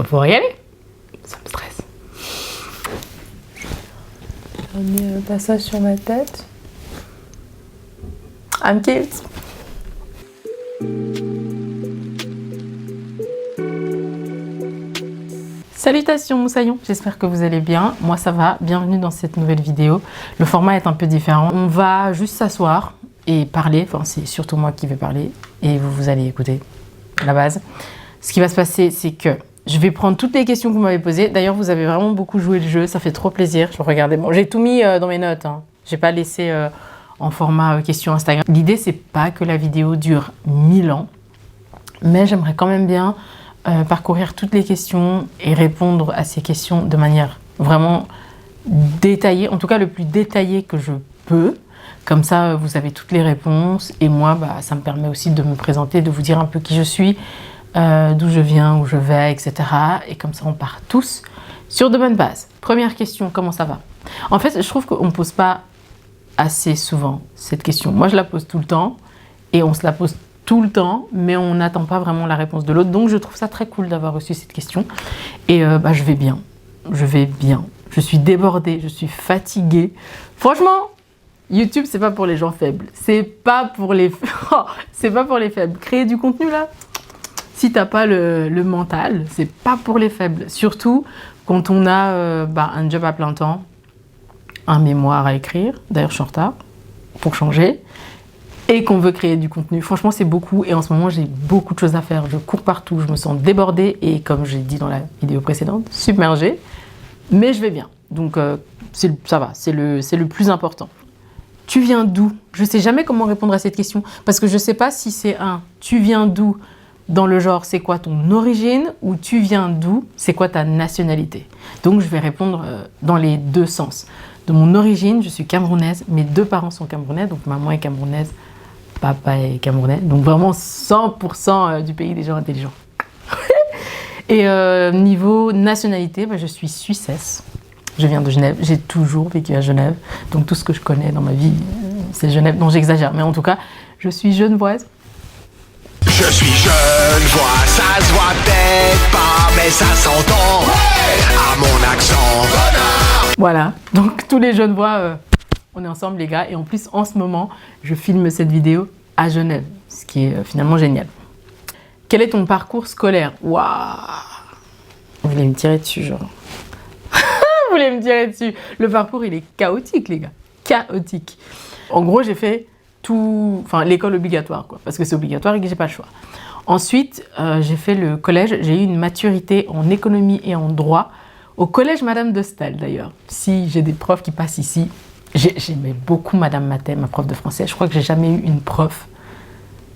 pouvoir y aller. Ça me stresse. J'ai mis un passage sur ma tête. I'm cute. Salutations moussaillons, j'espère que vous allez bien. Moi ça va, bienvenue dans cette nouvelle vidéo. Le format est un peu différent. On va juste s'asseoir et parler, enfin c'est surtout moi qui vais parler et vous allez écouter la base. Ce qui va se passer, c'est que je vais prendre toutes les questions que vous m'avez posées. D'ailleurs, vous avez vraiment beaucoup joué le jeu, ça fait trop plaisir. Je regardais, bon, j'ai tout mis dans mes notes, hein. J'ai pas laissé en format question Instagram. L'idée, c'est pas que la vidéo dure 1000 ans, mais j'aimerais quand même bien parcourir toutes les questions et répondre à ces questions de manière vraiment détaillée, en tout cas le plus détaillée que je peux. Comme ça, vous avez toutes les réponses et moi, ça me permet aussi de me présenter, de vous dire un peu qui je suis, d'où je viens, où je vais, etc. Et comme ça, on part tous sur de bonnes bases. Première question, comment ça va? En fait, je trouve qu'on ne pose pas assez souvent cette question. Moi, je la pose tout le temps et on se la pose tout le temps, mais on n'attend pas vraiment la réponse de l'autre. Donc, je trouve ça très cool d'avoir reçu cette question. Et je vais bien. Je vais bien. Je suis débordée, je suis fatiguée. Franchement, YouTube, c'est pas pour les gens faibles. C'est pas pour les... c'est pas pour les faibles. Créer du contenu, là, si t'as pas le mental, c'est pas pour les faibles. Surtout quand on a un job à plein temps, un mémoire à écrire. D'ailleurs, je suis en retard pour changer. Et qu'on veut créer du contenu. Franchement, c'est beaucoup. Et en ce moment, j'ai beaucoup de choses à faire. Je cours partout. Je me sens débordée. Et comme j'ai dit dans la vidéo précédente, submergée. Mais je vais bien. Donc, ça va. C'est le plus important. Tu viens d'où? Je ne sais jamais comment répondre à cette question. Parce que je ne sais pas si c'est tu viens d'où dans le genre, c'est quoi ton origine? Ou tu viens d'où? C'est quoi ta nationalité? Donc, je vais répondre dans les deux sens. De mon origine, je suis camerounaise. Mes deux parents sont camerounais. Donc, maman est camerounaise. Papa est camerounais, donc vraiment 100% du pays des gens intelligents. Et niveau nationalité, je suis suissesse. Je viens de Genève, j'ai toujours vécu à Genève. Donc tout ce que je connais dans ma vie, c'est Genève. Non, j'exagère, mais en tout cas, je suis genevoise. Je suis genevois, ça se voit peut-être pas, mais ça s'entend à mon accent. Voilà, donc tous les genevois... on est ensemble les gars et en plus en ce moment je filme cette vidéo à Genève, ce qui est finalement génial. Quel est ton parcours scolaire? Waouh! Vous voulez me tirer dessus genre. Vous voulez me tirer dessus. Le parcours il est chaotique les gars, chaotique. En gros j'ai fait tout, l'école obligatoire quoi, parce que c'est obligatoire et que j'ai pas le choix. Ensuite j'ai fait le collège, j'ai eu une maturité en économie et en droit au collège Madame de Staël d'ailleurs. Si j'ai des profs qui passent ici, j'aimais beaucoup Madame Matet, ma prof de français. Je crois que j'ai jamais eu une prof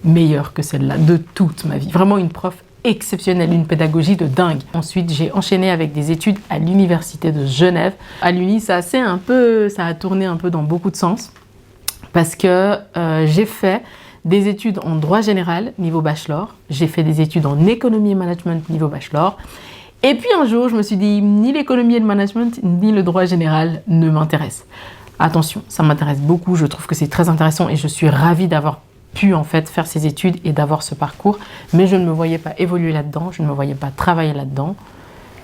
meilleure que celle-là de toute ma vie. Vraiment une prof exceptionnelle, une pédagogie de dingue. Ensuite, j'ai enchaîné avec des études à l'université de Genève. À l'Uni, ça a tourné un peu dans beaucoup de sens parce que j'ai fait des études en droit général niveau bachelor. J'ai fait des études en économie et management niveau bachelor. Et puis un jour, je me suis dit, ni l'économie et le management, ni le droit général ne m'intéressent. Attention, ça m'intéresse beaucoup, je trouve que c'est très intéressant et je suis ravie d'avoir pu en fait faire ces études et d'avoir ce parcours, mais je ne me voyais pas évoluer là-dedans, je ne me voyais pas travailler là-dedans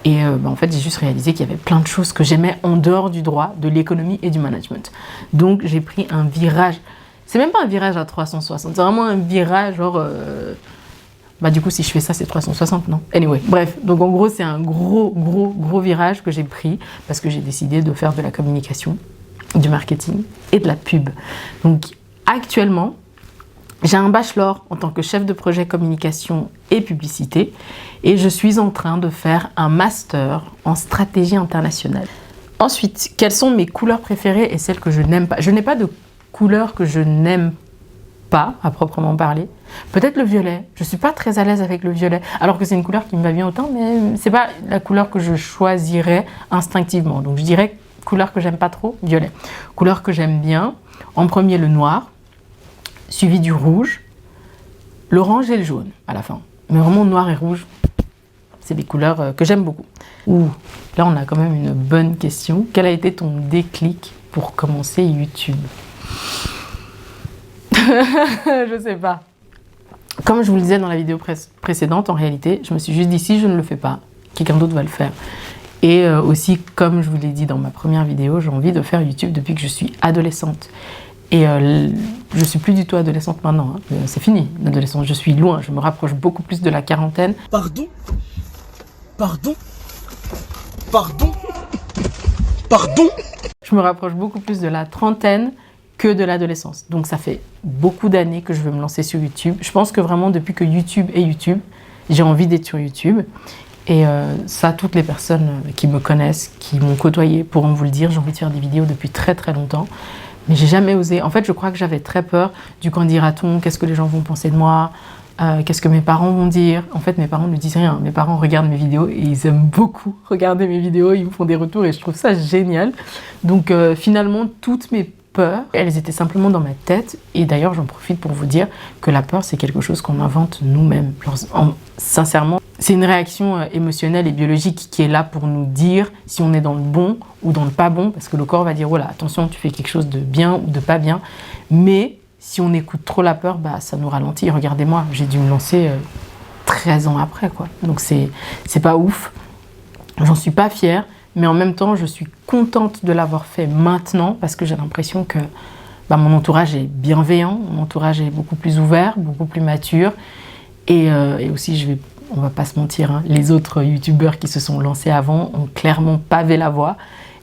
et en fait j'ai juste réalisé qu'il y avait plein de choses que j'aimais en dehors du droit, de l'économie et du management. Donc j'ai pris un virage, c'est même pas un virage à 360, c'est vraiment un virage genre... du coup si je fais ça c'est 360 non? Anyway, bref, donc en gros c'est un gros virage que j'ai pris parce que j'ai décidé de faire de la communication, du marketing et de la pub. Donc actuellement, j'ai un bachelor en tant que chef de projet communication et publicité et je suis en train de faire un master en stratégie internationale. Ensuite, quelles sont mes couleurs préférées et celles que je n'aime pas? Je n'ai pas de couleur que je n'aime pas, à proprement parler. Peut-être le violet. Je ne suis pas très à l'aise avec le violet, alors que c'est une couleur qui me va bien autant, mais c'est pas la couleur que je choisirais instinctivement. Donc je dirais couleur que j'aime pas trop, violet. Couleur que j'aime bien, en premier le noir, suivi du rouge, l'orange et le jaune à la fin. Mais vraiment noir et rouge, c'est des couleurs que j'aime beaucoup. Ouh, là on a quand même une bonne question. Quel a été ton déclic pour commencer YouTube? Je sais pas. Comme je vous le disais dans la vidéo précédente, en réalité, je me suis juste dit si je ne le fais pas, quelqu'un d'autre va le faire. Et aussi, comme je vous l'ai dit dans ma première vidéo, j'ai envie de faire YouTube depuis que je suis adolescente. Et je suis plus du tout adolescente maintenant, hein. C'est fini l'adolescence, je suis loin, je me rapproche beaucoup plus de la quarantaine. Pardon? Pardon? Pardon? Pardon? Je me rapproche beaucoup plus de la trentaine que de l'adolescence. Donc ça fait beaucoup d'années que je veux me lancer sur YouTube. Je pense que vraiment depuis que YouTube est YouTube, j'ai envie d'être sur YouTube. Et ça, toutes les personnes qui me connaissent, qui m'ont côtoyé pourront vous le dire, j'ai envie de faire des vidéos depuis très très longtemps. Mais j'ai jamais osé. En fait, je crois que j'avais très peur du qu'en dira-t-on, qu'est-ce que les gens vont penser de moi, qu'est-ce que mes parents vont dire. En fait, mes parents ne disent rien. Mes parents regardent mes vidéos et ils aiment beaucoup regarder mes vidéos. Ils me font des retours et je trouve ça génial. Donc finalement, toutes mes peurs, elles étaient simplement dans ma tête. Et d'ailleurs, j'en profite pour vous dire que la peur, c'est quelque chose qu'on invente nous-mêmes. Sincèrement, c'est une réaction émotionnelle et biologique qui est là pour nous dire si on est dans le bon ou dans le pas bon, parce que le corps va dire, voilà, attention, tu fais quelque chose de bien ou de pas bien. Mais si on écoute trop la peur, bah, ça nous ralentit. Regardez-moi, j'ai dû me lancer 13 ans après, quoi. Donc c'est pas ouf. J'en suis pas fière, mais en même temps, je suis contente de l'avoir fait maintenant, parce que j'ai l'impression que bah, mon entourage est bienveillant, mon entourage est beaucoup plus ouvert, beaucoup plus mature. Et aussi, on va pas se mentir, hein, les autres youtubeurs qui se sont lancés avant ont clairement pavé la voie.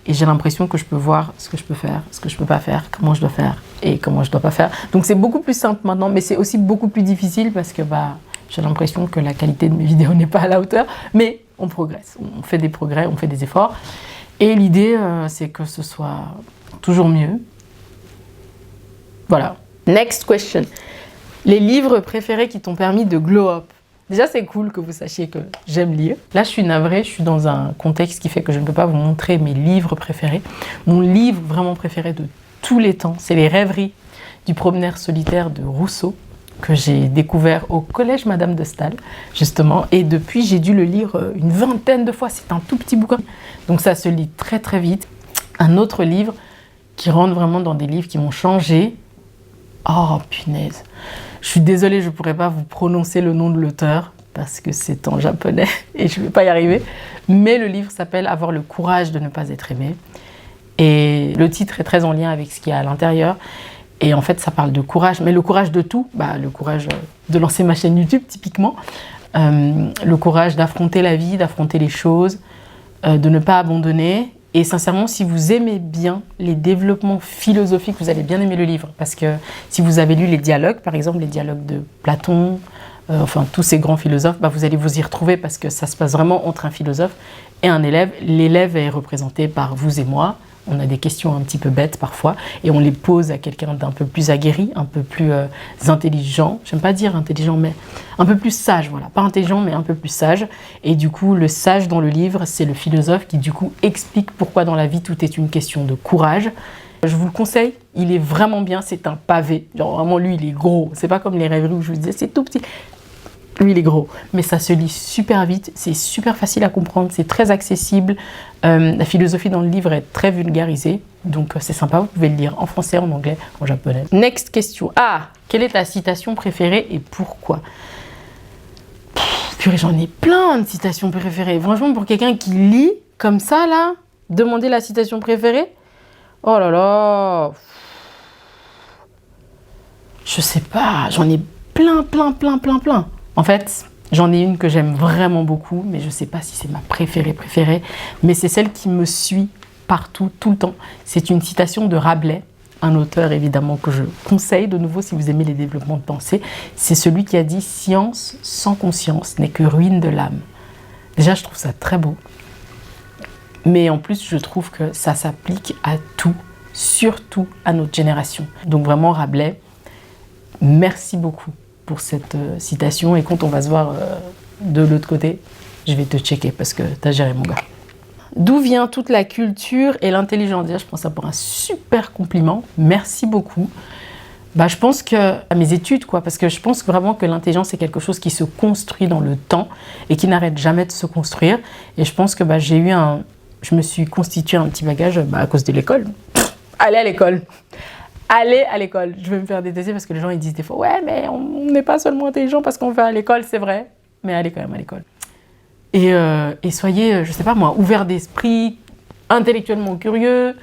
Et j'ai l'impression que je peux voir ce que je peux faire, ce que je peux pas faire, comment je dois faire et comment je dois pas faire. Donc c'est beaucoup plus simple maintenant, mais c'est aussi beaucoup plus difficile parce que bah, j'ai l'impression que la qualité de mes vidéos n'est pas à la hauteur. Mais on progresse, on fait des progrès, on fait des efforts. Et l'idée, c'est que ce soit toujours mieux. Voilà. Next question. Les livres préférés qui t'ont permis de glow up. Déjà, c'est cool que vous sachiez que j'aime lire. Là, je suis navrée, je suis dans un contexte qui fait que je ne peux pas vous montrer mes livres préférés. Mon livre vraiment préféré de tous les temps, c'est Les Rêveries du promeneur solitaire de Rousseau, que j'ai découvert au collège Madame de Staël, justement. Et depuis, j'ai dû le lire une vingtaine de fois. C'est un tout petit bouquin. Donc ça se lit très très vite. Un autre livre qui rentre vraiment dans des livres qui m'ont changé. Oh, punaise. Je suis désolée, je ne pourrais pas vous prononcer le nom de l'auteur parce que c'est en japonais et je ne vais pas y arriver. Mais le livre s'appelle « Avoir le courage de ne pas être aimé ». Et le titre est très en lien avec ce qu'il y a à l'intérieur. Et en fait, ça parle de courage. Mais le courage de tout, bah, le courage de lancer ma chaîne YouTube, typiquement. Le courage d'affronter la vie, d'affronter les choses, de ne pas abandonner. Et sincèrement, si vous aimez bien les développements philosophiques, vous allez bien aimer le livre. Parce que si vous avez lu les dialogues, par exemple les dialogues de Platon, enfin tous ces grands philosophes, bah, vous allez vous y retrouver parce que ça se passe vraiment entre un philosophe et un élève. L'élève est représenté par vous et moi. On a des questions un petit peu bêtes parfois et on les pose à quelqu'un d'un peu plus aguerri, un peu plus intelligent. J'aime pas dire intelligent, mais un peu plus sage, voilà. Pas intelligent, mais un peu plus sage. Et du coup, le sage dans le livre, c'est le philosophe qui du coup explique pourquoi dans la vie tout est une question de courage. Je vous le conseille, il est vraiment bien, c'est un pavé. Genre vraiment, lui, il est gros. C'est pas comme les rêveries où je vous disais, c'est tout petit. Lui, il est gros, mais ça se lit super vite, c'est super facile à comprendre, c'est très accessible. La philosophie dans le livre est très vulgarisée, donc c'est sympa, vous pouvez le lire en français, en anglais, en japonais. Next question. Ah, quelle est ta citation préférée et pourquoi? Purée, j'en ai plein de citations préférées. Franchement, pour quelqu'un qui lit comme ça, là, demander la citation préférée, oh là là. Je sais pas, j'en ai plein. En fait, j'en ai une que j'aime vraiment beaucoup, mais je ne sais pas si c'est ma préférée, mais c'est celle qui me suit partout, tout le temps. C'est une citation de Rabelais, un auteur évidemment que je conseille de nouveau si vous aimez les développements de pensée. C'est celui qui a dit « Science sans conscience n'est que ruine de l'âme ». Déjà, je trouve ça très beau. Mais en plus, je trouve que ça s'applique à tout, surtout à notre génération. Donc vraiment, Rabelais, merci beaucoup pour cette citation, et quand on va se voir de l'autre côté, je vais te checker parce que t'as géré, mon gars. D'où vient toute la culture et l'intelligence? Déjà, je prends ça pour un super compliment. Merci beaucoup. Bah, je pense que à mes études, quoi, parce que je pense vraiment que l'intelligence c'est quelque chose qui se construit dans le temps et qui n'arrête jamais de se construire. Et je pense que bah, je me suis constitué un petit bagage à cause de l'école. Allez à l'école. Allez à l'école. Je vais me faire détester parce que les gens ils disent des fois « Ouais, mais on n'est pas seulement intelligent parce qu'on va à l'école, c'est vrai. » Mais allez quand même à l'école. et soyez, je sais pas moi, ouverts d'esprit, intellectuellement curieux.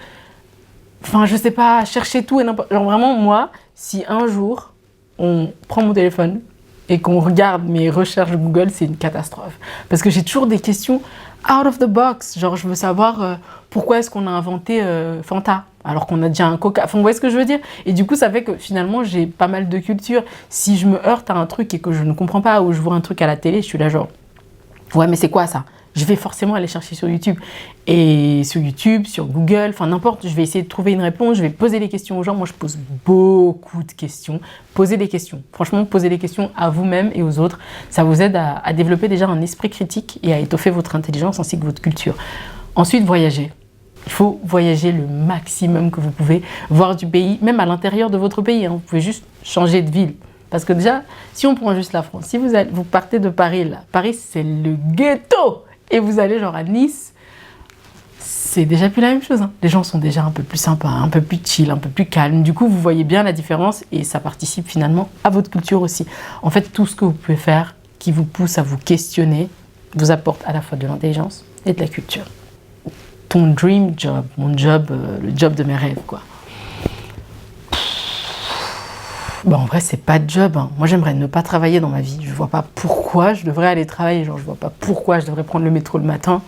Enfin, je sais pas, cherchez tout et n'importe... Genre vraiment, moi, si un jour, on prend mon téléphone et qu'on regarde mes recherches Google, c'est une catastrophe. Parce que j'ai toujours des questions out of the box. Genre, je veux savoir pourquoi est-ce qu'on a inventé Fanta alors qu'on a déjà un Coca. Enfin, vous voyez ce que je veux dire? Et du coup, ça fait que finalement, j'ai pas mal de culture. Si je me heurte à un truc et que je ne comprends pas, ou je vois un truc à la télé, je suis là genre, ouais, mais c'est quoi ça? Je vais forcément aller chercher sur YouTube. Et sur YouTube, sur Google, enfin n'importe, je vais essayer de trouver une réponse, je vais poser des questions aux gens. Moi, je pose beaucoup de questions. Posez des questions. Franchement, posez des questions à vous-même et aux autres. Ça vous aide à développer déjà un esprit critique et à étoffer votre intelligence ainsi que votre culture. Ensuite, voyagez. Il faut voyager le maximum que vous pouvez, voir du pays, même à l'intérieur de votre pays. Hein. Vous pouvez juste changer de ville. Parce que déjà, si on prend juste la France, si vous partez de Paris, là, Paris c'est le ghetto, et vous allez genre à Nice, c'est déjà plus la même chose. Hein. Les gens sont déjà un peu plus sympas, un peu plus chill, un peu plus calmes. Du coup, vous voyez bien la différence et ça participe finalement à votre culture aussi. En fait, tout ce que vous pouvez faire qui vous pousse à vous questionner vous apporte à la fois de l'intelligence et de la culture. Ton dream job, mon job, le job de mes rêves, quoi. Bon, en vrai, c'est pas de job. Hein. Moi, j'aimerais ne pas travailler dans ma vie. Je vois pas pourquoi je devrais aller travailler. Genre, je vois pas pourquoi je devrais prendre le métro le matin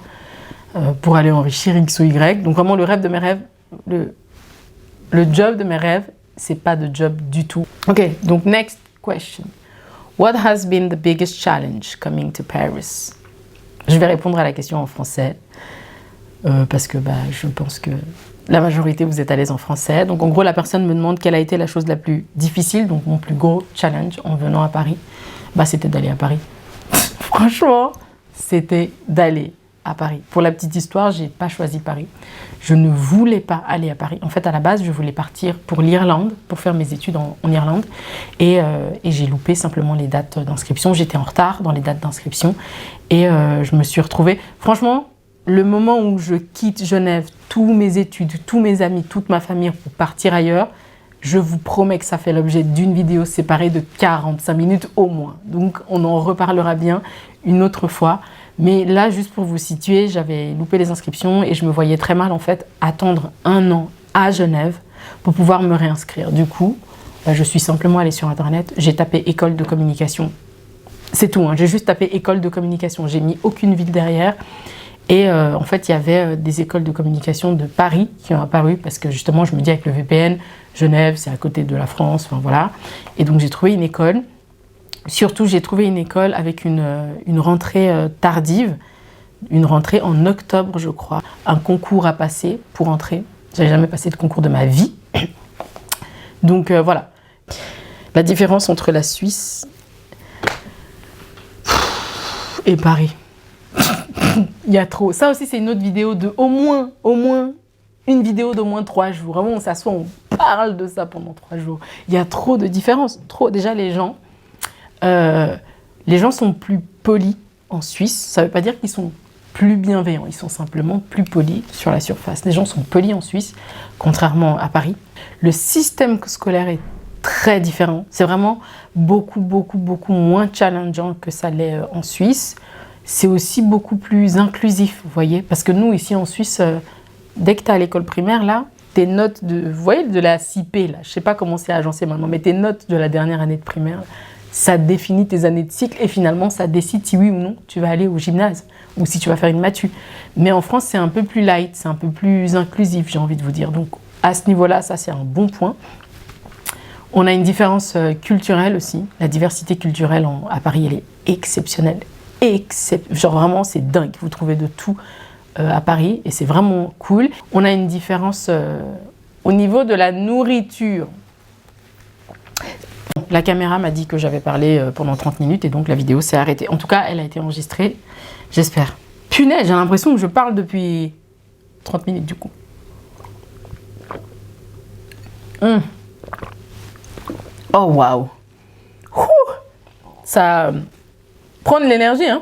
pour aller enrichir X ou Y. Donc, vraiment, le rêve de mes rêves, le job de mes rêves, c'est pas de job du tout. Ok, donc, next question. What has been the biggest challenge coming to Paris? Je vais répondre à la question en français parce que je pense que la majorité, vous êtes à l'aise en français. Donc, en gros, la personne me demande quelle a été la chose la plus difficile. Donc, mon plus gros challenge en venant à Paris, c'était d'aller à Paris. Franchement, c'était d'aller à Paris. Pour la petite histoire, j'ai pas choisi Paris. Je ne voulais pas aller à Paris. En fait, à la base, je voulais partir pour l'Irlande, pour faire mes études en Irlande. Et j'ai loupé simplement les dates d'inscription. J'étais en retard dans les dates d'inscription. Et je me suis retrouvée... Franchement, le moment où je quitte Genève, tous mes études, tous mes amis, toute ma famille pour partir ailleurs, je vous promets que ça fait l'objet d'une vidéo séparée de 45 minutes au moins. Donc, on en reparlera bien une autre fois. Mais là, juste pour vous situer, j'avais loupé les inscriptions et je me voyais très mal, en fait, attendre 1 an à Genève pour pouvoir me réinscrire. Du coup, je suis simplement allée sur Internet, j'ai tapé école de communication. C'est tout, hein. J'ai juste tapé école de communication. J'ai mis aucune ville derrière. Et en fait, il y avait des écoles de communication de Paris qui ont apparu parce que justement, je me dis avec le VPN, Genève, c'est à côté de la France, enfin voilà. Et donc, j'ai trouvé une école. Surtout, j'ai trouvé une école avec une rentrée tardive, une rentrée en octobre, je crois. Un concours à passer pour entrer. J'avais jamais passé de concours de ma vie. Donc, voilà. La différence entre la Suisse et Paris. Il y a trop. Ça aussi, c'est une autre vidéo de au moins une vidéo d'au moins 3 jours. Vraiment, on s'assoit, on parle de ça pendant 3 jours. Il y a trop de différences. Trop. Déjà, les gens sont plus polis en Suisse. Ça ne veut pas dire qu'ils sont plus bienveillants. Ils sont simplement plus polis sur la surface. Les gens sont polis en Suisse, contrairement à Paris. Le système scolaire est très différent. C'est vraiment beaucoup moins challengeant que ça l'est en Suisse. C'est aussi beaucoup plus inclusif, vous voyez. Parce que nous, ici en Suisse, dès que tu es à l'école primaire, là, tes notes vous voyez, de la CIP, là, je ne sais pas comment c'est agencé maintenant, mais tes notes de la dernière année de primaire, ça définit tes années de cycle et finalement, ça décide si oui ou non tu vas aller au gymnase ou si tu vas faire une matu. Mais en France, c'est un peu plus light, c'est un peu plus inclusif, j'ai envie de vous dire. Donc, à ce niveau-là, ça, c'est un bon point. On a une différence culturelle aussi. La diversité culturelle à Paris, elle est exceptionnelle. Genre vraiment, c'est dingue. Vous trouvez de tout à Paris et c'est vraiment cool. On a une différence au niveau de la nourriture. La caméra m'a dit que j'avais parlé pendant 30 minutes et donc la vidéo s'est arrêtée. En tout cas, elle a été enregistrée, j'espère. Punaise, j'ai l'impression que je parle depuis 30 minutes du coup. Oh waouh. Ça prend de l'énergie, hein.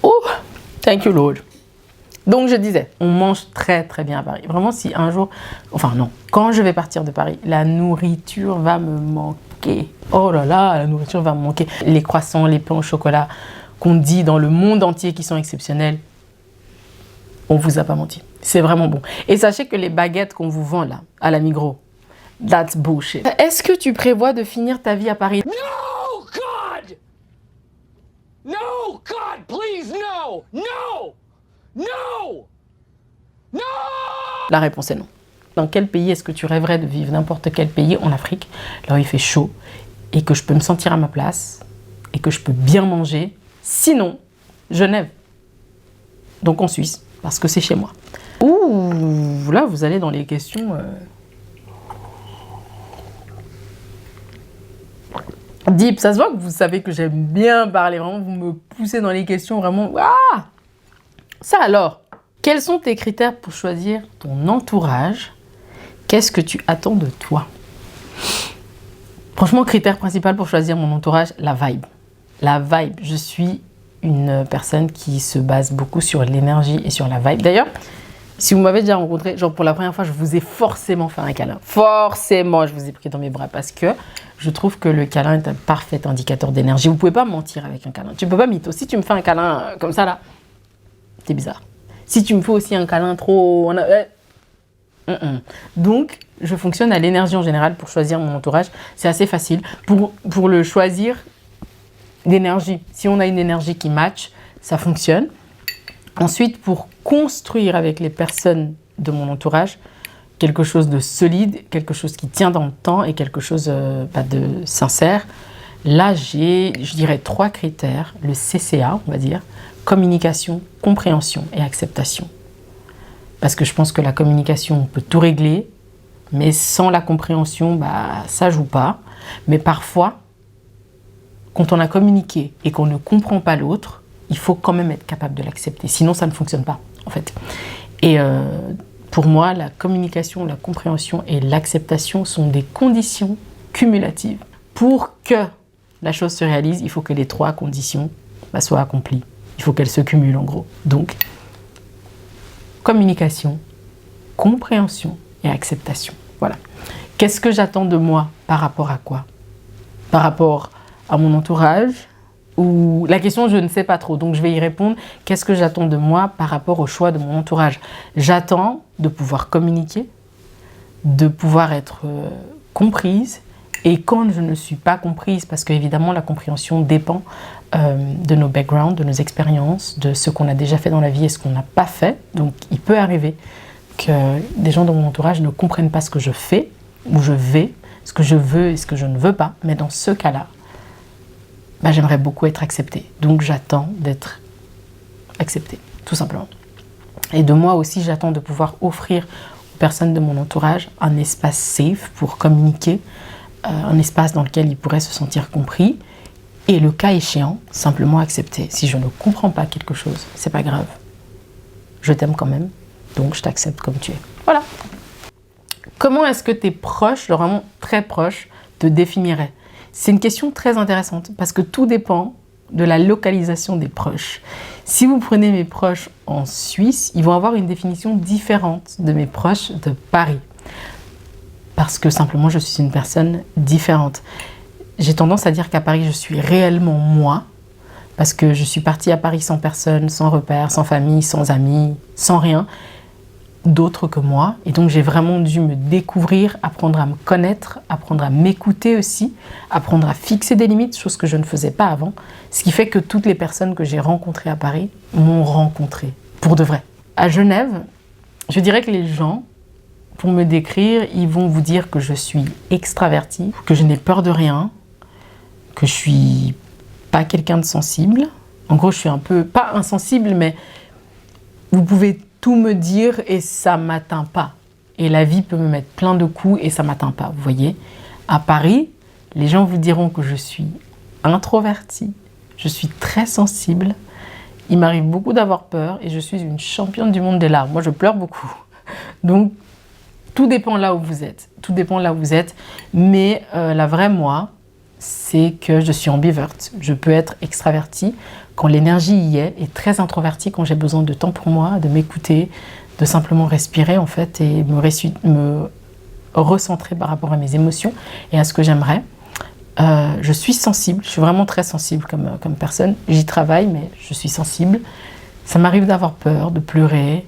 Oh, thank you Lord. Donc je disais, on mange très très bien à Paris. Vraiment, si un jour, enfin non, quand je vais partir de Paris, la nourriture va me manquer. manquer. Oh là là, la nourriture va me manquer. Les croissants, les pains au chocolat qu'on dit dans le monde entier qui sont exceptionnels, on vous a pas menti. C'est vraiment bon. Et sachez que les baguettes qu'on vous vend là, à la Migros, that's bullshit. Est-ce que tu prévois de finir ta vie à Paris? No, God! No, God, please, no! No! No! No! La réponse est non. Dans quel pays est-ce que tu rêverais de vivre? N'importe quel pays en Afrique, là où il fait chaud, et que je peux me sentir à ma place, et que je peux bien manger. Sinon, Genève. Donc en Suisse, parce que c'est chez moi. Ouh, là vous allez dans les questions... Deep, ça se voit que vous savez que j'aime bien parler, vraiment, vous me poussez dans les questions, vraiment. Ah! Ça alors, quels sont tes critères pour choisir ton entourage? Qu'est-ce que tu attends de toi? Franchement, critère principal pour choisir mon entourage, la vibe. La vibe, je suis une personne qui se base beaucoup sur l'énergie et sur la vibe. D'ailleurs, si vous m'avez déjà rencontré, genre pour la première fois, je vous ai forcément fait un câlin. Forcément, je vous ai pris dans mes bras parce que je trouve que le câlin est un parfait indicateur d'énergie. Vous ne pouvez pas mentir avec un câlin. Tu ne peux pas mytho. Si tu me fais un câlin comme ça, là, t'es bizarre. Si tu me fais aussi un câlin trop... Donc, je fonctionne à l'énergie en général pour choisir mon entourage. C'est assez facile. Pour le choisir, l'énergie. Si on a une énergie qui match, ça fonctionne. Ensuite, pour construire avec les personnes de mon entourage, quelque chose de solide, quelque chose qui tient dans le temps et quelque chose de sincère. Là, j'ai, je dirais, 3 critères. Le CCA, on va dire, communication, compréhension et acceptation. Parce que je pense que la communication, on peut tout régler, mais sans la compréhension, ça ne joue pas. Mais parfois, quand on a communiqué et qu'on ne comprend pas l'autre, il faut quand même être capable de l'accepter. Sinon, ça ne fonctionne pas, en fait. Et pour moi, la communication, la compréhension et l'acceptation sont des conditions cumulatives. Pour que la chose se réalise, il faut que les 3 conditions soient accomplies. Il faut qu'elles se cumulent, en gros. Donc, communication, compréhension et acceptation. Voilà. Qu'est-ce que j'attends de moi par rapport à quoi? Par rapport à mon entourage? Ou la question, je ne sais pas trop, donc je vais y répondre. Qu'est-ce que j'attends de moi par rapport au choix de mon entourage? J'attends de pouvoir communiquer, de pouvoir être comprise. Et quand je ne suis pas comprise, parce qu'évidemment la compréhension dépend de nos backgrounds, de nos expériences, de ce qu'on a déjà fait dans la vie et ce qu'on n'a pas fait. Donc il peut arriver que des gens dans mon entourage ne comprennent pas ce que je fais, où je vais, ce que je veux et ce que je ne veux pas. Mais dans ce cas-là, j'aimerais beaucoup être acceptée. Donc j'attends d'être acceptée, tout simplement. Et de moi aussi, j'attends de pouvoir offrir aux personnes de mon entourage un espace safe pour communiquer, un espace dans lequel ils pourraient se sentir compris. Et le cas échéant, simplement accepter. Si je ne comprends pas quelque chose, c'est pas grave. Je t'aime quand même, donc je t'accepte comme tu es. Voilà. Comment est-ce que tes proches, vraiment très proches, te définiraient? C'est une question très intéressante parce que tout dépend de la localisation des proches. Si vous prenez mes proches en Suisse, ils vont avoir une définition différente de mes proches de Paris. Parce que simplement, je suis une personne différente. J'ai tendance à dire qu'à Paris, je suis réellement moi. Parce que je suis partie à Paris sans personne, sans repère, sans famille, sans amis, sans rien d'autre que moi. Et donc, j'ai vraiment dû me découvrir, apprendre à me connaître, apprendre à m'écouter aussi, apprendre à fixer des limites, chose que je ne faisais pas avant. Ce qui fait que toutes les personnes que j'ai rencontrées à Paris m'ont rencontrée, pour de vrai. À Genève, je dirais que les gens, pour me décrire, ils vont vous dire que je suis extravertie, que je n'ai peur de rien, que je suis pas quelqu'un de sensible. En gros, je suis un peu, pas insensible, mais vous pouvez tout me dire et ça m'atteint pas. Et la vie peut me mettre plein de coups et ça m'atteint pas, vous voyez. À Paris, les gens vous diront que je suis introvertie, je suis très sensible, il m'arrive beaucoup d'avoir peur et je suis une championne du monde des larmes. Moi, je pleure beaucoup. Donc, tout dépend là où vous êtes. Tout dépend là où vous êtes. Mais la vraie moi, c'est que je suis ambiverte. Je peux être extravertie quand l'énergie y est et très introvertie quand j'ai besoin de temps pour moi, de m'écouter, de simplement respirer en fait et me recentrer par rapport à mes émotions et à ce que j'aimerais. Je suis sensible, je suis vraiment très sensible comme personne. J'y travaille, mais je suis sensible. Ça m'arrive d'avoir peur, de pleurer,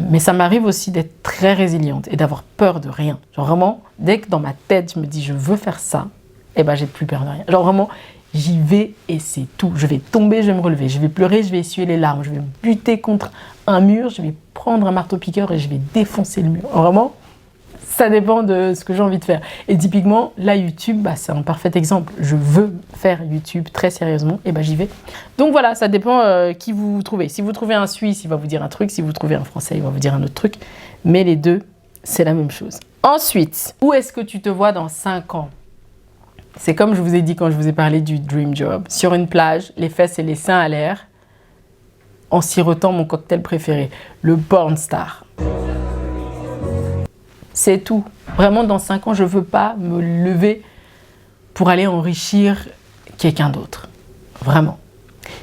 mais ça m'arrive aussi d'être très résiliente et d'avoir peur de rien. Genre vraiment, dès que dans ma tête, je me dis je veux faire ça, eh ben j'ai plus peur de rien. Genre vraiment, j'y vais et c'est tout. Je vais tomber, je vais me relever, je vais pleurer, je vais essuyer les larmes, je vais me buter contre un mur, je vais prendre un marteau-piqueur et je vais défoncer le mur. Vraiment, ça dépend de ce que j'ai envie de faire. Et typiquement, là, YouTube, bah, c'est un parfait exemple. Je veux faire YouTube très sérieusement, et bah, j'y vais. Donc voilà, ça dépend qui vous trouvez. Si vous trouvez un Suisse, il va vous dire un truc. Si vous trouvez un Français, il va vous dire un autre truc. Mais les deux, c'est la même chose. Ensuite, où est-ce que tu te vois dans 5 ans? C'est comme je vous ai dit quand je vous ai parlé du dream job. Sur une plage, les fesses et les seins à l'air, en sirotant mon cocktail préféré, le porn star. C'est tout. Vraiment, dans 5 ans, je ne veux pas me lever pour aller enrichir quelqu'un d'autre. Vraiment.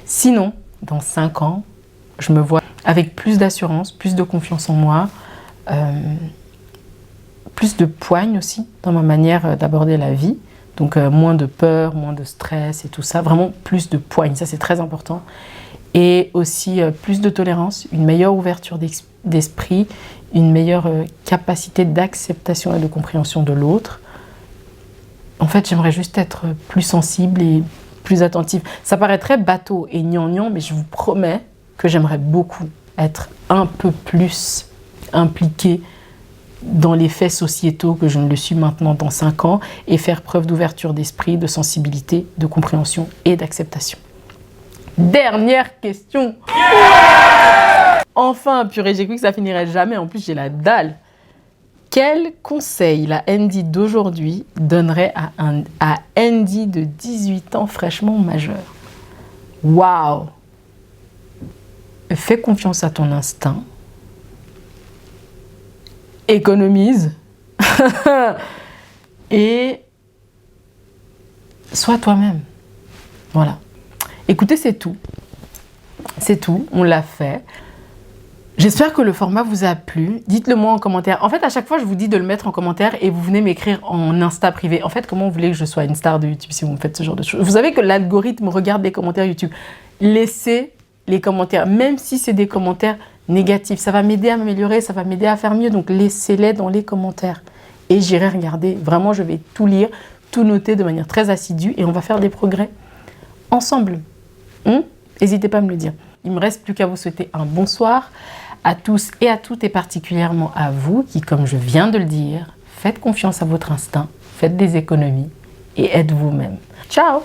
Sinon, dans 5 ans, je me vois avec plus d'assurance, plus de confiance en moi, plus de poigne aussi dans ma manière d'aborder la vie. Donc moins de peur, moins de stress et tout ça. Vraiment plus de poigne, ça c'est très important. Et aussi plus de tolérance, une meilleure ouverture d'esprit, une meilleure capacité d'acceptation et de compréhension de l'autre. En fait, j'aimerais juste être plus sensible et plus attentive. Ça paraît très bateau et gnangnan, mais je vous promets que j'aimerais beaucoup être un peu plus impliquée dans les faits sociétaux que je ne le suis maintenant dans 5 ans et faire preuve d'ouverture d'esprit, de sensibilité, de compréhension et d'acceptation. Dernière question. Enfin, purée, j'ai cru que ça finirait jamais. En plus, j'ai la dalle. Quel conseil la Andy d'aujourd'hui donnerait à Andy de 18 ans fraîchement majeur? Waouh! Fais confiance à ton instinct. Économise. Et sois toi-même. Voilà. Écoutez, c'est tout. C'est tout, on l'a fait. J'espère que le format vous a plu. Dites-le moi en commentaire. En fait, à chaque fois, je vous dis de le mettre en commentaire et vous venez m'écrire en Insta privé. En fait, comment vous voulez que je sois une star de YouTube si vous me faites ce genre de choses? Vous savez que l'algorithme regarde les commentaires YouTube. Laissez les commentaires, même si c'est des commentaires négatifs. Ça va m'aider à m'améliorer, ça va m'aider à faire mieux. Donc, laissez-les dans les commentaires. Et j'irai regarder. Vraiment, je vais tout lire, tout noter de manière très assidue et on va faire des progrès ensemble. N'hésitez pas à me le dire. Il me reste plus qu'à vous souhaiter un bonsoir à tous et à toutes et particulièrement à vous qui, comme je viens de le dire, faites confiance à votre instinct, faites des économies et êtes vous-même. Ciao!